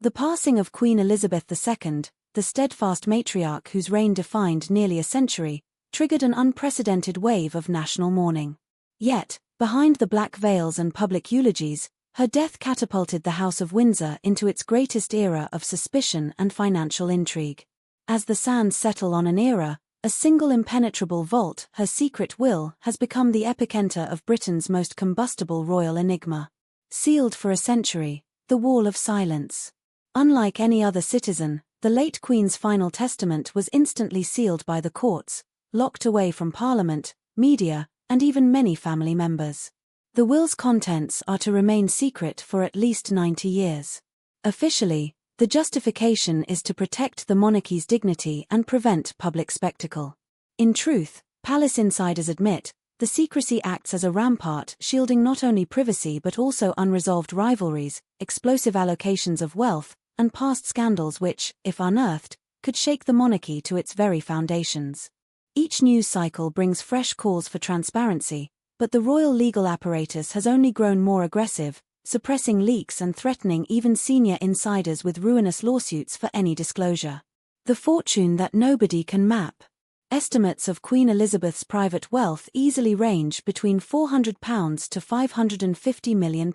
The passing of Queen Elizabeth II, the steadfast matriarch whose reign defined nearly a century, triggered an unprecedented wave of national mourning. Yet, behind the black veils and public eulogies, her death catapulted the House of Windsor into its greatest era of suspicion and financial intrigue. As the sands settle on an era, a single impenetrable vault, her secret will, has become the epicenter of Britain's most combustible royal enigma. Sealed for a century, the Wall of Silence. Unlike any other citizen, the late Queen's final testament was instantly sealed by the courts, locked away from Parliament, media, and even many family members. The will's contents are to remain secret for at least 90 years. Officially, the justification is to protect the monarchy's dignity and prevent public spectacle. In truth, palace insiders admit, the secrecy acts as a rampart shielding not only privacy but also unresolved rivalries, explosive allocations of wealth, and past scandals which, if unearthed, could shake the monarchy to its very foundations. Each news cycle brings fresh calls for transparency, but the royal legal apparatus has only grown more aggressive, suppressing leaks and threatening even senior insiders with ruinous lawsuits for any disclosure. The fortune that nobody can map. Estimates of Queen Elizabeth's private wealth easily range between £400 to £550 million.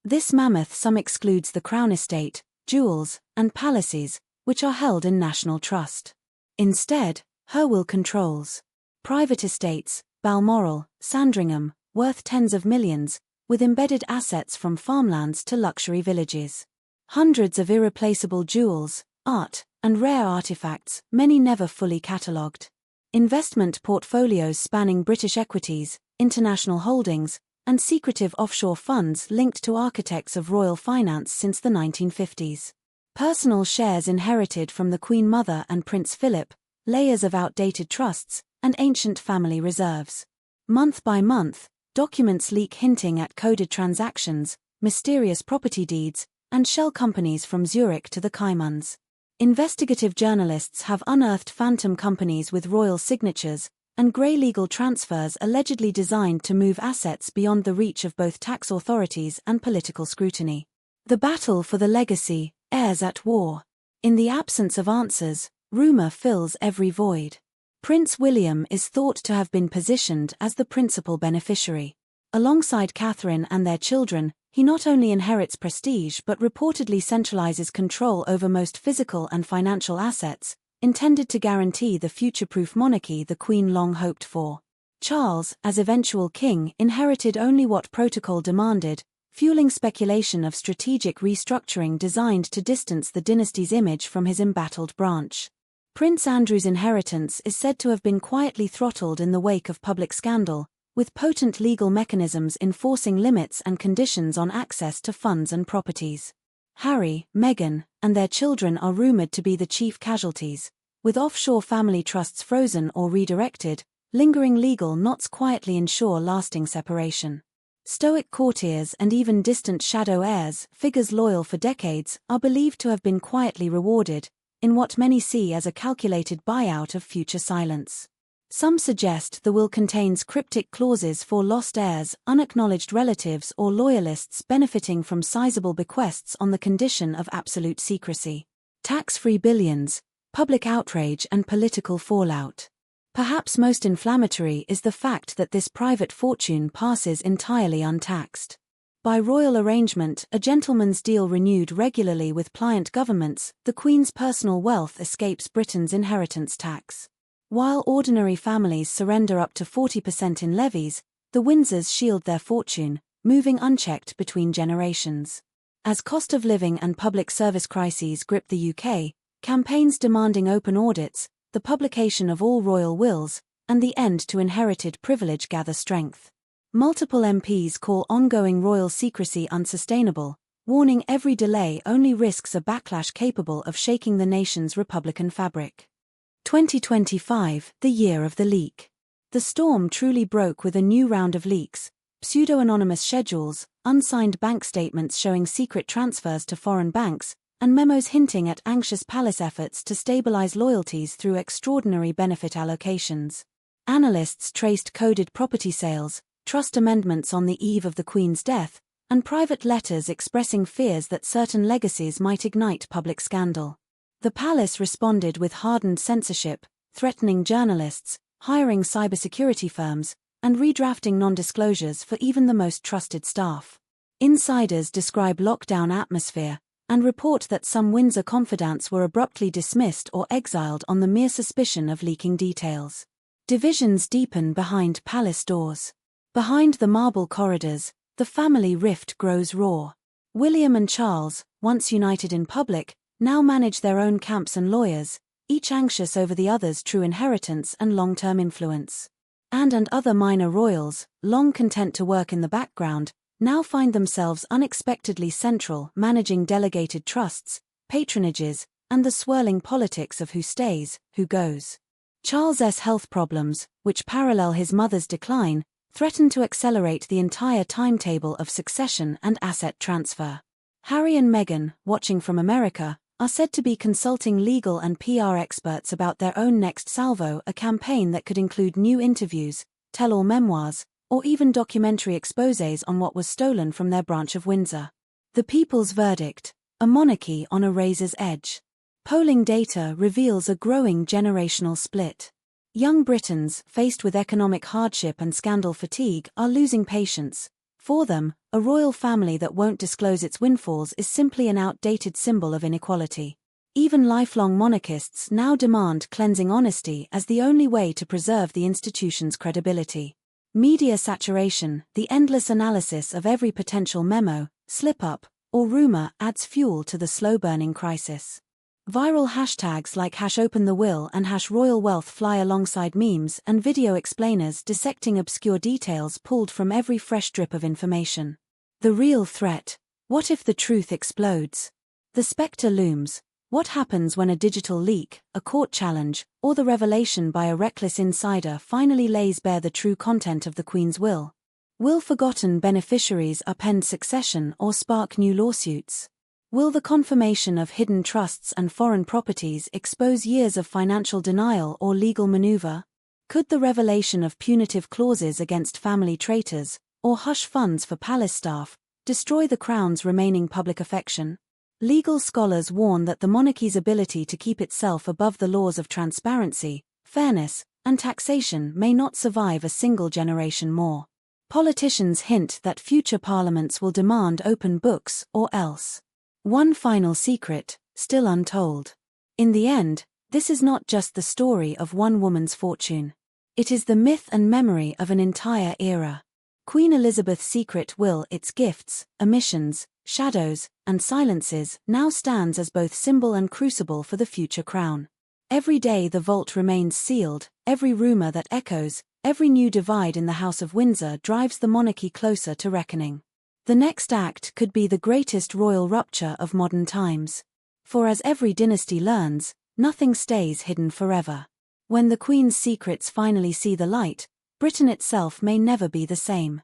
This mammoth sum excludes the Crown estate, jewels, and palaces, which are held in national trust. Instead, her will controls private estates, Balmoral, Sandringham, worth tens of millions, with embedded assets from farmlands to luxury villages. Hundreds of irreplaceable jewels, art, and rare artifacts, many never fully catalogued. Investment portfolios spanning British equities, international holdings, and secretive offshore funds linked to architects of royal finance since the 1950s. Personal shares inherited from the Queen Mother and Prince Philip, layers of outdated trusts, and ancient family reserves. Month by month, documents leak hinting at coded transactions, mysterious property deeds, and shell companies from Zurich to the Caymans. Investigative journalists have unearthed phantom companies with royal signatures, and grey legal transfers allegedly designed to move assets beyond the reach of both tax authorities and political scrutiny. The battle for the legacy, heirs at war. In the absence of answers, rumour fills every void. Prince William is thought to have been positioned as the principal beneficiary. Alongside Catherine and their children, he not only inherits prestige but reportedly centralizes control over most physical and financial assets, intended to guarantee the future-proof monarchy the Queen long hoped for. Charles, as eventual king, inherited only what protocol demanded, fueling speculation of strategic restructuring designed to distance the dynasty's image from his embattled branch. Prince Andrew's inheritance is said to have been quietly throttled in the wake of public scandal, with potent legal mechanisms enforcing limits and conditions on access to funds and properties. Harry, Meghan, and their children are rumored to be the chief casualties, with offshore family trusts frozen or redirected. Lingering legal knots quietly ensure lasting separation. Stoic courtiers and even distant shadow heirs, figures loyal for decades, are believed to have been quietly rewarded, in what many see as a calculated buyout of future silence. Some suggest the will contains cryptic clauses for lost heirs, unacknowledged relatives or loyalists benefiting from sizable bequests on the condition of absolute secrecy. Tax-free billions, public outrage and political fallout. Perhaps most inflammatory is the fact that this private fortune passes entirely untaxed. By royal arrangement, a gentleman's deal renewed regularly with pliant governments, the Queen's personal wealth escapes Britain's inheritance tax. While ordinary families surrender up to 40% in levies, the Windsors shield their fortune, moving unchecked between generations. As cost of living and public service crises grip the UK, campaigns demanding open audits, the publication of all royal wills, and the end to inherited privilege gather strength. Multiple MPs call ongoing royal secrecy unsustainable, warning every delay only risks a backlash capable of shaking the nation's republican fabric. 2025, the year of the leak. The storm truly broke with a new round of leaks, pseudo-anonymous schedules, unsigned bank statements showing secret transfers to foreign banks, and memos hinting at anxious palace efforts to stabilize loyalties through extraordinary benefit allocations. Analysts traced coded property sales, trust amendments on the eve of the Queen's death, and private letters expressing fears that certain legacies might ignite public scandal. The palace responded with hardened censorship, threatening journalists, hiring cybersecurity firms, and redrafting non-disclosures for even the most trusted staff. Insiders describe lockdown atmosphere, and report that some Windsor confidants were abruptly dismissed or exiled on the mere suspicion of leaking details. Divisions deepen behind palace doors. Behind the marble corridors, the family rift grows raw. William and Charles, once united in public, now manage their own camps and lawyers, each anxious over the other's true inheritance and long-term influence. Anne and other minor royals, long content to work in the background, now find themselves unexpectedly central, managing delegated trusts, patronages, and the swirling politics of who stays, who goes. Charles's health problems, which parallel his mother's decline, threaten to accelerate the entire timetable of succession and asset transfer. Harry and Meghan, watching from America, are said to be consulting legal and PR experts about their own next salvo, a campaign that could include new interviews, tell-all memoirs, or even documentary exposés on what was stolen from their branch of Windsor. The people's verdict: a monarchy on a razor's edge. Polling data reveals a growing generational split. Young Britons, faced with economic hardship and scandal fatigue, are losing patience. For them, a royal family that won't disclose its windfalls is simply an outdated symbol of inequality. Even lifelong monarchists now demand cleansing honesty as the only way to preserve the institution's credibility. Media saturation, the endless analysis of every potential memo, slip-up, or rumor adds fuel to the slow-burning crisis. Viral hashtags like #OpenTheWill and #RoyalWealth fly alongside memes and video explainers dissecting obscure details pulled from every fresh drip of information. The real threat: what if the truth explodes? The specter looms. What happens when a digital leak, a court challenge, or the revelation by a reckless insider finally lays bare the true content of the Queen's will? Will forgotten beneficiaries upend succession or spark new lawsuits? Will the confirmation of hidden trusts and foreign properties expose years of financial denial or legal maneuver? Could the revelation of punitive clauses against family traitors, or hush funds for palace staff, destroy the Crown's remaining public affection? Legal scholars warn that the monarchy's ability to keep itself above the laws of transparency, fairness, and taxation may not survive a single generation more. Politicians hint that future parliaments will demand open books or else. One final secret, still untold. In the end, this is not just the story of one woman's fortune. It is the myth and memory of an entire era. Queen Elizabeth's secret will, its gifts, omissions, shadows, and silences, now stands as both symbol and crucible for the future crown. Every day the vault remains sealed, every rumor that echoes, every new divide in the House of Windsor drives the monarchy closer to reckoning. The next act could be the greatest royal rupture of modern times. For as every dynasty learns, nothing stays hidden forever. When the Queen's secrets finally see the light, Britain itself may never be the same.